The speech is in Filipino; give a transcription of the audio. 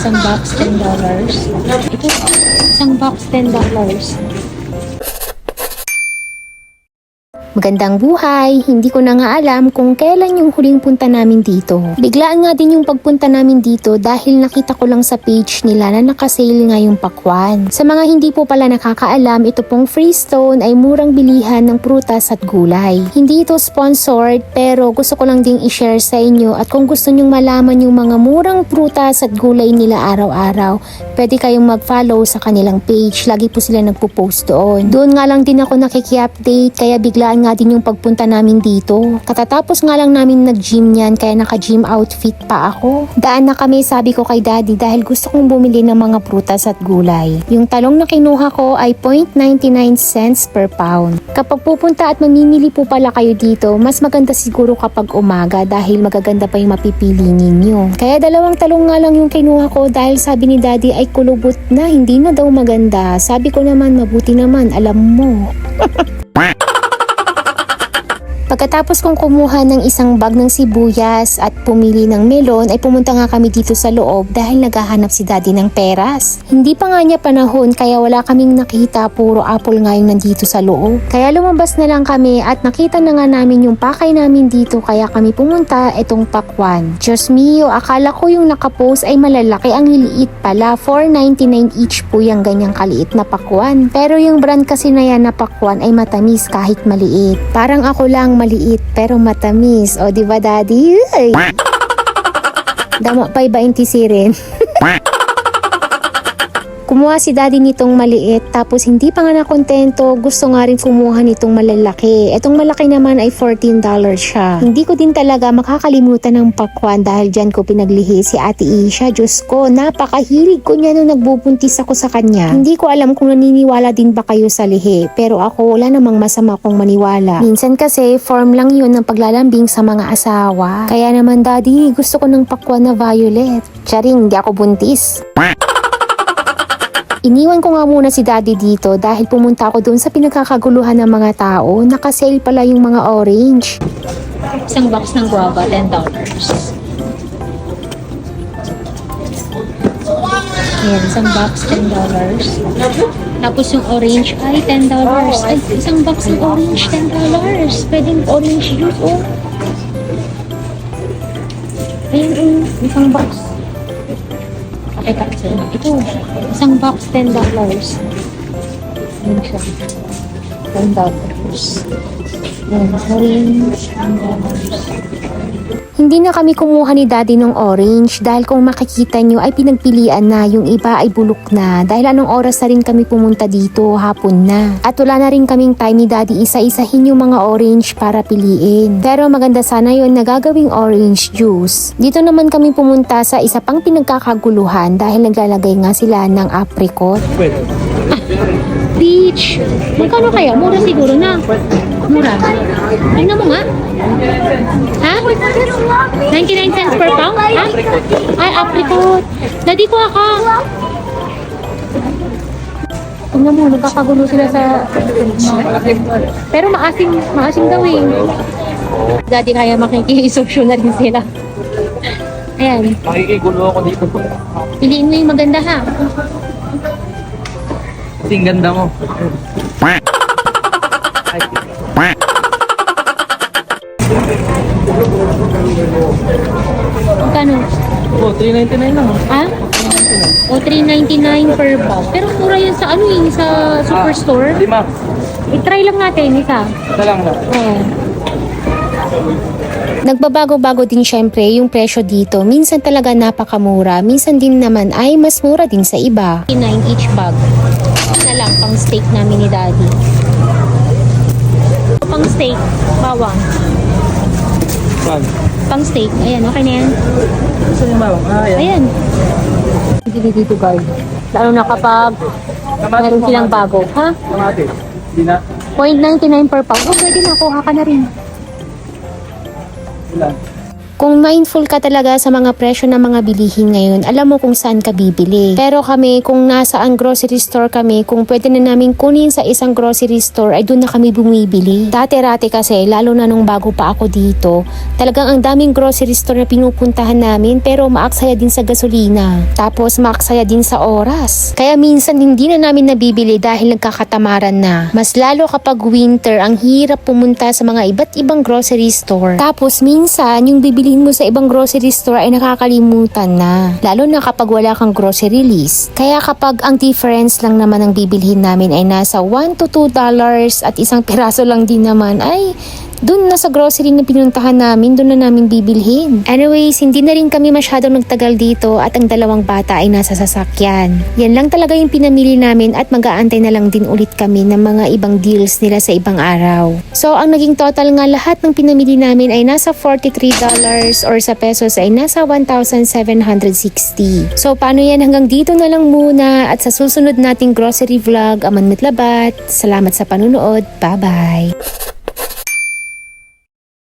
Isang box, $10. Ito, isang box, $10. Magandang buhay! Hindi ko na nga alam kung kailan yung huling punta namin dito. Biglaan nga din yung pagpunta namin dito dahil nakita ko lang sa page nila na nakasale nga yung pakwan. Sa mga hindi po pala nakakaalam, ito pong Freestone ay murang bilihan ng prutas at gulay. Hindi ito sponsored pero gusto ko lang ding i-share sa inyo at kung gusto nyong malaman yung mga murang prutas at gulay nila araw-araw, pwede kayong mag-follow sa kanilang page. Lagi po sila nagpo-post doon. Doon nga lang din ako nakiki-update kaya biglaan nga din yung pagpunta namin dito. Katatapos nga lang namin nag-gym yan kaya naka-gym outfit pa ako. Daan na kami sabi ko kay daddy dahil gusto kong bumili ng mga prutas at gulay. Yung talong na kinuha ko ay 0.99 cents per pound. Kapag pupunta at mamimili po pala kayo dito, mas maganda siguro kapag umaga dahil magaganda pa yung mapipili ninyo. Kaya dalawang talong nga lang yung kinuha ko dahil sabi ni daddy ay kulubot na, hindi na daw maganda. Sabi ko naman mabuti naman, alam mo. Pagkatapos kong kumuha ng isang bag ng sibuyas at pumili ng melon ay pumunta nga kami dito sa loob dahil naghahanap si daddy ng peras. Hindi pa nga niya panahon kaya wala kaming nakita, puro apple nga yung nandito sa loob. Kaya lumabas na lang kami at nakita na nga namin yung pakay namin dito kaya kami pumunta etong pakwan. Diyos mio, akala ko yung nakapost ay malalaki, ang liliit pala. $4.99 each po yung ganyang kaliit na pakwan. Pero yung brand kasi na yan na pakwan ay matamis kahit maliit. Parang ako lang maliit pero matamis. O diba daddy? Ay. Damo pa'y 20 rin. Kumuha si daddy nitong maliit tapos hindi pa nga nakontento, gusto nga rin kumuha nitong malalaki. Etong malaki naman ay $14 siya. Hindi ko din talaga makakalimutan ng pakwan dahil dyan ko pinaglihi si Ate Isha. Diyos ko, napakahilig ko niya nung nagbubuntis ako sa kanya. Hindi ko alam kung naniniwala din ba kayo sa lihi, pero ako wala namang masama kong maniwala. Minsan kasi form lang yun ng paglalambing sa mga asawa. Kaya naman daddy, gusto ko ng pakwan na violet. Charing, di ako buntis. Iniwan ko nga muna si daddy dito dahil pumunta ako doon sa pinagkakaguluhan ng mga tao. Nakasale pala yung mga orange. Isang box ng guava, $10. Ayan, isang box, $10. Tapos yung orange ay $10. Ay, isang box ng orange, $10. Pwedeng orange juice, oh. Ayan, isang box. Ito, isang box, $10. Ayan siya. $10. Ayan, orange, $10. Hindi na kami kumuha ni daddy ng orange dahil kung makikita nyo ay pinagpilian na, yung iba ay bulok na dahil anong oras na rin kami pumunta dito, hapon na. At wala na rin kaming time ni daddy isa-isahin yung mga orange para piliin. Pero maganda sana yun na gagawing orange juice. Dito naman kami pumunta sa isa pang pinagkakaguluhan dahil naglalagay nga sila ng apricot. Peach! Magkano kaya? Mura siguro na. Mura. Tingnan mo nga. Ha? 99 cents per pound? Ha? Ay, apricot. Daddy ko ako. Tingnan mo, nagkakagulo sila sa... Pero maasim daw eh. Daddy kaya makikisopsyon na rin sila. Ayan. Makikigulo ako dito. Piliin mo yung maganda ha. Kasing ganda mo. Magkano? Oh, $3.99 lang. Ha? O, $3.99 per box. Pero mura yan sa ano eh, sa superstore. 5. I-try lang natin isa. Ito lang na. Oo. Nagbabago-bago din syempre yung presyo dito. Minsan talaga napakamura. Minsan din naman ay mas mura din sa iba. 9 each bag. Na lang pang steak namin ni daddy. Pang steak, bawang. Pang steak. Ayan, okay na yan. Gusto niyo bawang? Ayan. Ayan. Dito guys. Lalo na kapag meron silang bago. Ha? Kamati. Hindi na. 0.99 per pound. Oh, pwede na. Kuha ka na rin. Ilan? Kung mindful ka talaga sa mga presyo ng mga bilihin ngayon, alam mo kung saan ka bibili. Pero kami, kung nasaan grocery store kami, kung pwede na namin kunin sa isang grocery store, ay doon na kami bumibili. Dati-rati kasi, lalo na nung bago pa ako dito, talagang ang daming grocery store na pinupuntahan namin, pero maaksaya din sa gasolina. Tapos maaksaya din sa oras. Kaya minsan hindi na namin nabibili dahil nagkakatamaran na. Mas lalo kapag winter, ang hirap pumunta sa mga iba't ibang grocery store. Tapos minsan, yung bibilihin mo sa ibang grocery store ay nakakalimutan na. Lalo na kapag wala kang grocery list. Kaya kapag ang difference lang naman ang bibilhin namin ay nasa $1 to $2 at isang piraso lang din naman, ay doon na sa grocery na pinuntahan namin, doon na namin bibilhin. Anyways, hindi na rin kami masyadong nagtagal dito at ang dalawang bata ay nasa sasakyan. Yan lang talaga yung pinamili namin at mag-aantay na lang din ulit kami ng mga ibang deals nila sa ibang araw. So, ang naging total nga lahat ng pinamili namin ay nasa $43 or sa pesos ay nasa 1,760. So, paano yan? Hanggang dito na lang muna at sa susunod nating grocery vlog, Aman Mitlabat. Salamat sa panunood. Bye-bye!